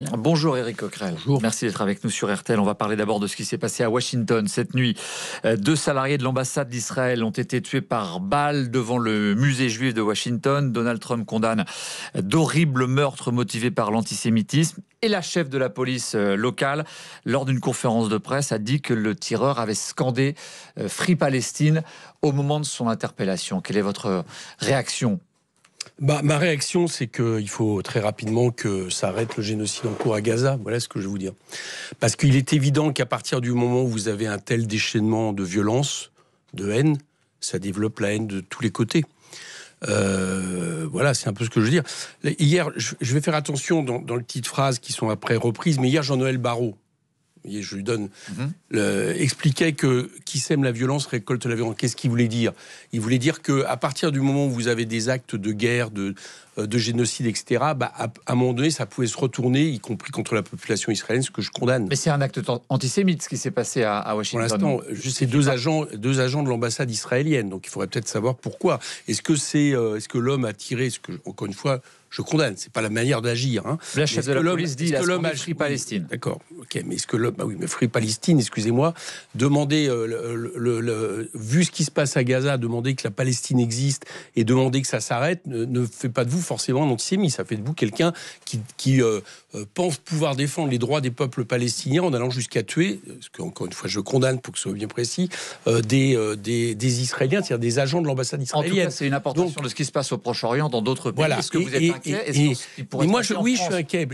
Bonjour Éric Coquerel. Bonjour. Merci d'être avec nous sur RTL. On va parler d'abord de ce qui s'est passé à Washington cette nuit. Deux salariés de l'ambassade d'Israël ont été tués par balle devant le musée juif de Washington. Donald Trump condamne d'horribles meurtres motivés par l'antisémitisme. Et la chef de la police locale, lors d'une conférence de presse, a dit que le tireur avait scandé Free Palestine au moment de son interpellation. Quelle est votre réaction ? Ma réaction, c'est qu'il faut très rapidement que s'arrête le génocide en cours à Gaza. Voilà ce que je veux vous dire. Parce qu'il est évident qu'à partir du moment où vous avez un tel déchaînement de violence, de haine, ça développe la haine de tous les côtés. Voilà, c'est un peu ce que je veux dire. Hier, je vais faire attention dans les petites phrases qui sont après reprises, mais hier, Jean-Noël Barrot, je lui donne, expliquait que qui sème la violence récolte la violence. Qu'est-ce qu'il voulait dire ? Il voulait dire qu'à partir du moment où vous avez des actes de guerre, de génocide, etc., à un moment donné, ça pouvait se retourner, y compris contre la population israélienne, ce que je condamne. Mais c'est un acte antisémite, ce qui s'est passé à Washington. Pour l'instant, c'est deux agents de l'ambassade israélienne, donc il faudrait peut-être savoir pourquoi. Est-ce que l'homme a tiré, encore une fois, je condamne, c'est pas la manière d'agir. Hein. La chef de la police dit que l'homme a Free Palestine. D'accord, ok, mais est-ce que l'homme, mais Free Palestine, excusez-moi, demander, vu ce qui se passe à Gaza, demander que la Palestine existe et demander que ça s'arrête, ne fait pas de vous forcément un antisémite, ça fait de vous quelqu'un qui pense pouvoir défendre les droits des peuples palestiniens en allant jusqu'à tuer, ce que encore une fois je condamne pour que ce soit bien précis, des Israéliens, c'est-à-dire des agents de l'ambassade israélienne. En tout cas, c'est une importation de ce qui se passe au Proche-Orient dans d'autres pays. Voilà. Est-ce que vous êtes inquiet ? Moi, je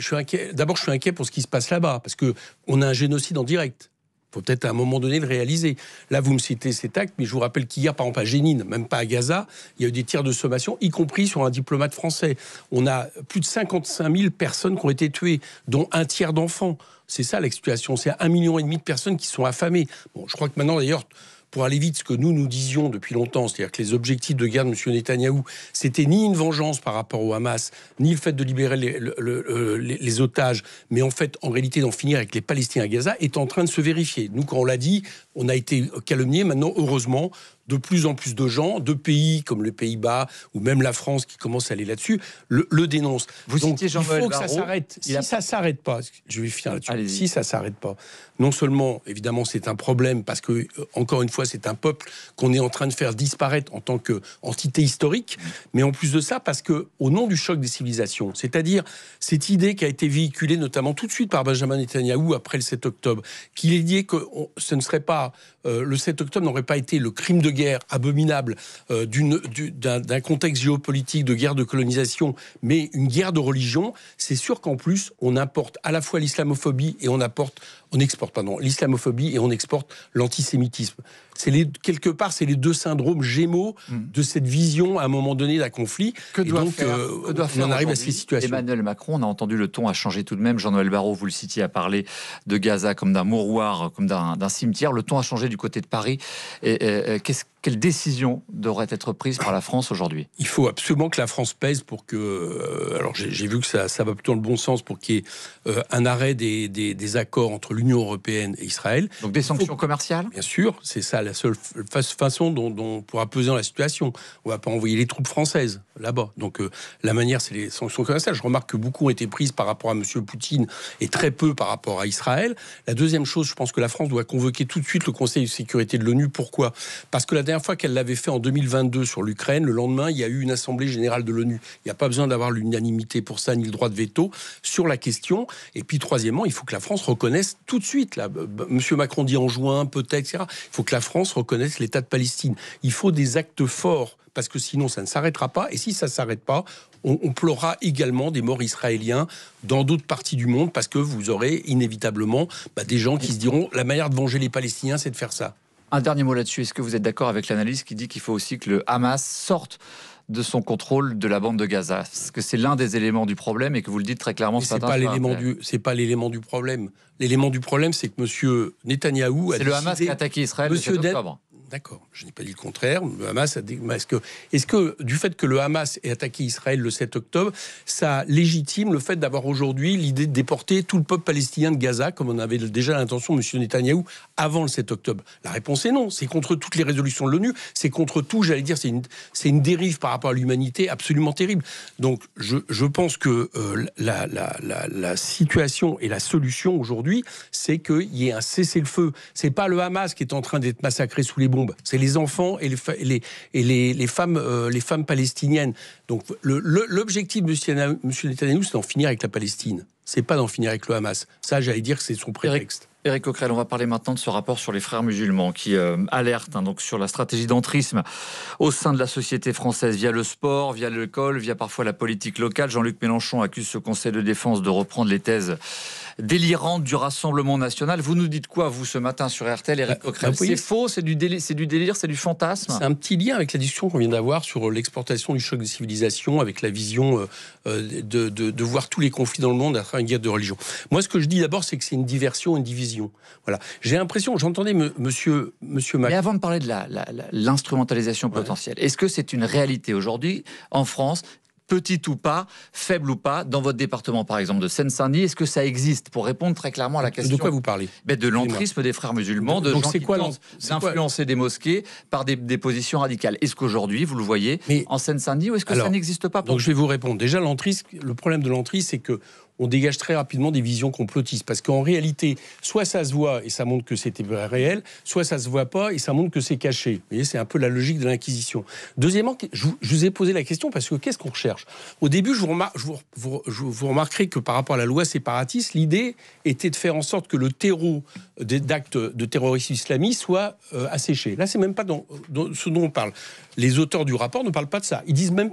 suis inquiet. D'abord, je suis inquiet pour ce qui se passe là-bas, parce que on a un génocide en direct. Il faut peut-être à un moment donné le réaliser. Là, vous me citez cet acte, mais je vous rappelle qu'hier, par exemple, à Jénine, même pas à Gaza, il y a eu des tirs de sommation, y compris sur un diplomate français. On a plus de 55 000 personnes qui ont été tuées, dont un tiers d'enfants. C'est ça la situation. C'est 1,5 million de personnes qui sont affamées. Bon, je crois que maintenant, d'ailleurs, pour aller vite, ce que nous disions depuis longtemps, c'est-à-dire que les objectifs de guerre de M. Netanyahou, c'était ni une vengeance par rapport au Hamas, ni le fait de libérer les otages, mais en fait, en réalité, d'en finir avec les Palestiniens à Gaza, est en train de se vérifier. Nous, quand on l'a dit, on a été calomniés. Maintenant, heureusement, de plus en plus de gens, de pays comme les Pays-Bas ou même la France qui commence à aller là-dessus, le dénoncent. Vous Donc, citiez Jean-Noël il faut que Barrot, ça s'arrête. Si ça s'arrête pas, je vais finir là-dessus. Si ça s'arrête pas, non seulement, évidemment, c'est un problème parce que, encore une fois, c'est un peuple qu'on est en train de faire disparaître en tant qu'entité historique, mais en plus de ça, parce que, au nom du choc des civilisations, c'est-à-dire cette idée qui a été véhiculée notamment tout de suite par Benjamin Netanyahou après le 7 octobre, qu'il ait dit que ce ne serait pas le 7 octobre n'aurait pas été le crime de guerre abominable d'un contexte géopolitique de guerre de colonisation, mais une guerre de religion. C'est sûr qu'en plus, on importe à la fois l'islamophobie et on exporte l'islamophobie et on exporte l'antisémitisme. Quelque part, c'est les deux syndromes gémeaux de cette vision à un moment donné d'un conflit. Que doit faire on arrive à ces situations. Emmanuel Macron, on a entendu le ton a changé tout de même. Jean-Noël Barrot, vous le citiez, a parlé de Gaza comme d'un mouroir, comme d'un cimetière. Le ton a changé du côté de Paris. Quelle décision devrait être prise par la France aujourd'hui ? Il faut absolument que la France pèse pour que... alors j'ai vu que ça va plutôt dans le bon sens pour qu'il y ait un arrêt des accords entre l'Union européenne et Israël. Donc des sanctions commerciales ? Bien sûr, c'est ça la seule façon dont on pourra peser dans la situation. On ne va pas envoyer les troupes françaises là-bas. Donc la manière, c'est les sanctions commerciales. Je remarque que beaucoup ont été prises par rapport à M. Poutine et très peu par rapport à Israël. La deuxième chose, je pense que la France doit convoquer tout de suite le Conseil de sécurité de l'ONU. Pourquoi ? Parce que la dernière fois qu'elle l'avait fait en 2022 sur l'Ukraine, le lendemain, il y a eu une assemblée générale de l'ONU. Il n'y a pas besoin d'avoir l'unanimité pour ça, ni le droit de veto sur la question. Et puis, troisièmement, il faut que la France reconnaisse tout de suite, là, M. Macron dit en juin, peut-être, etc. Il faut que la France reconnaisse l'État de Palestine. Il faut des actes forts, parce que sinon, ça ne s'arrêtera pas. Et si ça ne s'arrête pas, on pleurera également des morts israéliens dans d'autres parties du monde, parce que vous aurez inévitablement des gens qui se diront la manière de venger les Palestiniens, c'est de faire ça. Un dernier mot là-dessus. Est-ce que vous êtes d'accord avec l'analyse qui dit qu'il faut aussi que le Hamas sorte de son contrôle de la bande de Gaza ? Parce que c'est l'un des éléments du problème et que vous le dites très clairement ce matin. C'est pas l'élément du problème. L'élément du problème, c'est que M. Netanyahou a décidé... C'est le Hamas qui a attaqué Israël le 7 octobre. D'accord, je n'ai pas dit le contraire. Le Hamas est-ce que du fait que le Hamas ait attaqué Israël le 7 octobre, ça légitime le fait d'avoir aujourd'hui l'idée de déporter tout le peuple palestinien de Gaza, comme on avait déjà l'intention, M. Netanyahou, avant le 7 octobre? La réponse est non. C'est contre toutes les résolutions de l'ONU, c'est contre tout, j'allais dire, c'est une dérive par rapport à l'humanité absolument terrible. Donc je pense que la situation et la solution aujourd'hui, c'est qu'il y ait un cessez-le-feu. C'est pas le Hamas qui est en train d'être massacré sous les bombes, c'est les enfants et les femmes palestiniennes. Donc l'objectif de M. Netanyahou, c'est d'en finir avec la Palestine. C'est pas d'en finir avec le Hamas. Ça, j'allais dire que c'est son prétexte. Éric Coquerel, on va parler maintenant de ce rapport sur les frères musulmans qui alerte donc sur la stratégie d'entrisme au sein de la société française via le sport, via l'école, via parfois la politique locale. Jean-Luc Mélenchon accuse ce Conseil de défense de reprendre les thèses délirantes du Rassemblement national. Vous nous dites quoi, vous, ce matin sur RTL, Éric Coquerel? C'est faux, c'est du délire, c'est du fantasme? C'est un petit lien avec la discussion qu'on vient d'avoir sur l'exportation du choc des civilisations, avec la vision de voir tous les conflits dans le monde à travers une guerre de religion. Moi, ce que je dis d'abord, c'est que c'est une diversion, une division. Voilà. J'ai l'impression, j'entendais monsieur Macron. Mais avant de parler de l'instrumentalisation potentielle, est-ce que c'est une réalité aujourd'hui en France, petite ou pas, faible ou pas, dans votre département par exemple de Seine-Saint-Denis? Est-ce que ça existe, pour répondre très clairement à la question? De quoi vous parlez? De l'entrisme des frères musulmans, de gens qui tentent d'influencer des mosquées par des positions radicales. Est-ce qu'aujourd'hui, vous le voyez en Seine-Saint-Denis, ou est-ce que ça n'existe pas? Donc je vais vous répondre. Déjà, l'entrisme, le problème de l'entrisme, c'est que on dégage très rapidement des visions complotistes. Parce qu'en réalité, soit ça se voit et ça montre que c'était réel, soit ça se voit pas et ça montre que c'est caché. Vous voyez, c'est un peu la logique de l'Inquisition. Deuxièmement, je vous ai posé la question parce que qu'est-ce qu'on recherche? Au début, vous remarquerez que par rapport à la loi séparatiste, l'idée était de faire en sorte que le terreau d'actes de terrorisme islamiste soit asséché. Là, c'est même pas dans ce dont on parle. Les auteurs du rapport ne parlent pas de ça. Ils disent même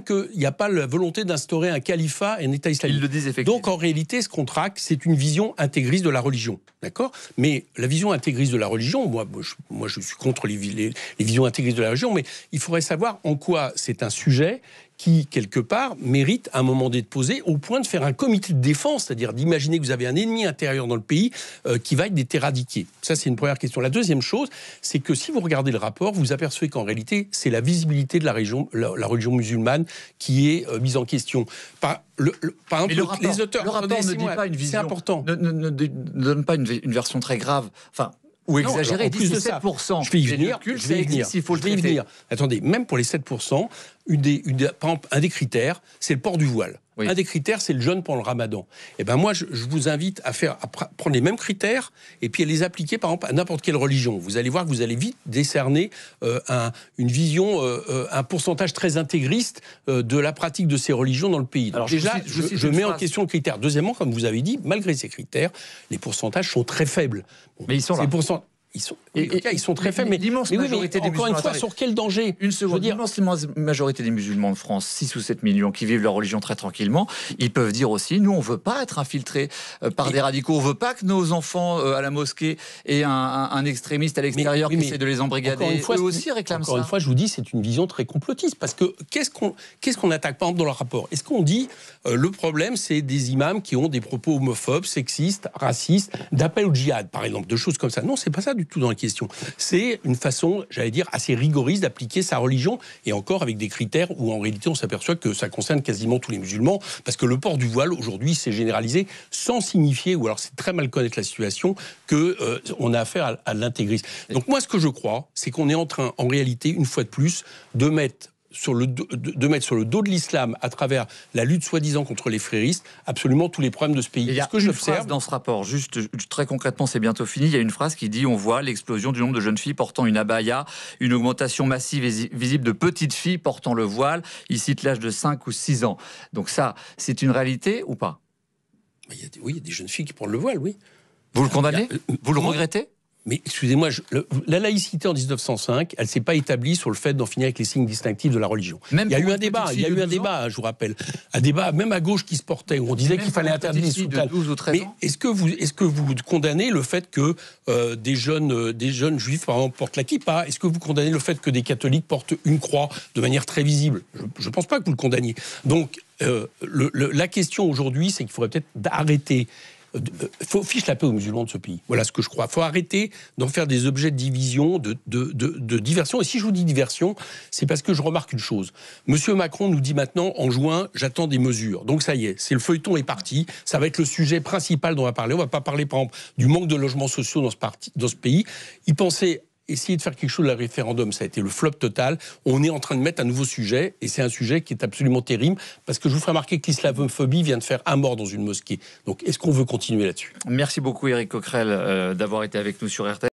qu'il n'y a pas la volonté d'instaurer un califat et un État islamique. Ils le disent effectivement. Donc en réalité, ce qu'on traque, c'est une vision intégriste de la religion. D'accord? Mais la vision intégriste de la religion, moi je suis contre les visions intégristes de la religion, mais il faudrait savoir en quoi c'est un sujet qui, quelque part, mérite à un moment d'être posé au point de faire un comité de défense, c'est-à-dire d'imaginer que vous avez un ennemi intérieur dans le pays qui va être éradiqué. Ça, c'est une première question. La deuxième chose, c'est que si vous regardez le rapport, vous apercevez qu'en réalité, c'est la visibilité de la religion musulmane qui est mise en question. Par exemple, les auteurs... Le rapport ne dit pas une vision... C'est important. Ne donne pas une version très grave. Enfin... ou exagéré, 17%. Je vais y venir. Attendez, même pour les 7%, par exemple, un des critères, c'est le port du voile. Oui. Un des critères, c'est le jeûne pendant le ramadan. Et ben moi, je vous invite à prendre les mêmes critères et puis à les appliquer, par exemple, à n'importe quelle religion. Vous allez voir que vous allez vite décerner une vision, un pourcentage très intégriste de la pratique de ces religions dans le pays. Donc, alors, déjà, je mets en question le critère. Deuxièmement, comme vous avez dit, malgré ces critères, les pourcentages sont très faibles. Bon, mais ils sont là. Ils sont très faibles, mais l'immense majorité des musulmans. Encore une fois, sur quel danger? Une seconde. L'immense majorité des musulmans de France, 6 ou 7 millions, qui vivent leur religion très tranquillement, ils peuvent dire aussi, nous, on veut pas être infiltrés par des radicaux, on veut pas que nos enfants à la mosquée aient un extrémiste à l'extérieur qui essaie de les embrigader. Eux aussi réclament ça. Encore une fois, je vous dis, c'est une vision très complotiste, parce que qu'est-ce qu'on attaque, par exemple, dans le rapport? Est-ce qu'on dit le problème, c'est des imams qui ont des propos homophobes, sexistes, racistes, d'appel au djihad, par exemple, de choses comme ça? Non, c'est pas ça du tout dans la question. C'est une façon, j'allais dire, assez rigoriste d'appliquer sa religion, et encore avec des critères où en réalité on s'aperçoit que ça concerne quasiment tous les musulmans, parce que le port du voile aujourd'hui s'est généralisé sans signifier, ou alors c'est très mal connaître la situation, que on a affaire à l'intégrisme. Donc moi ce que je crois, c'est qu'on est en train, en réalité, une fois de plus, de mettre sur le dos de l'islam, à travers la lutte soi-disant contre les fréristes, absolument tous les problèmes de ce pays. Il y a une phrase dans ce rapport, juste très concrètement, c'est bientôt fini, il y a une phrase qui dit: on voit l'explosion du nombre de jeunes filles portant une abaya, une augmentation massive et visible de petites filles portant le voile. Il cite l'âge de 5 ou 6 ans. Donc ça, c'est une réalité ou pas? Oui, il y a des jeunes filles qui portent le voile, oui. Vous le condamnez? Vous le regrettez? Mais excusez-moi, la laïcité en 1905, elle ne s'est pas établie sur le fait d'en finir avec les signes distinctifs de la religion. Il y a eu un débat, je vous rappelle. Un débat, même à gauche, qui se portait, où on disait qu'il fallait interdire les soutanes. Mais est-ce que vous condamnez le fait que des jeunes juifs, par exemple, portent la kippa? Est-ce que vous condamnez le fait que des catholiques portent une croix de manière très visible? Je ne pense pas que vous le condamniez. Donc, la question aujourd'hui, c'est qu'il faudrait peut-être arrêter faut fiche la paix aux musulmans de ce pays. Voilà ce que je crois. Il faut arrêter d'en faire des objets de division, de diversion. Et si je vous dis diversion, c'est parce que je remarque une chose. Monsieur Macron nous dit maintenant, en juin, j'attends des mesures. Donc ça y est, c'est le feuilleton est parti. Ça va être le sujet principal dont on va parler. On va pas parler, par exemple, du manque de logements sociaux dans ce pays. Il pensait essayer de faire quelque chose de la référendum, ça a été le flop total. On est en train de mettre un nouveau sujet, et c'est un sujet qui est absolument terrible, parce que je vous ferai remarquer que l'islamophobie vient de faire un mort dans une mosquée. Donc, est-ce qu'on veut continuer là-dessus ? Merci beaucoup, Éric Coquerel, d'avoir été avec nous sur RTL.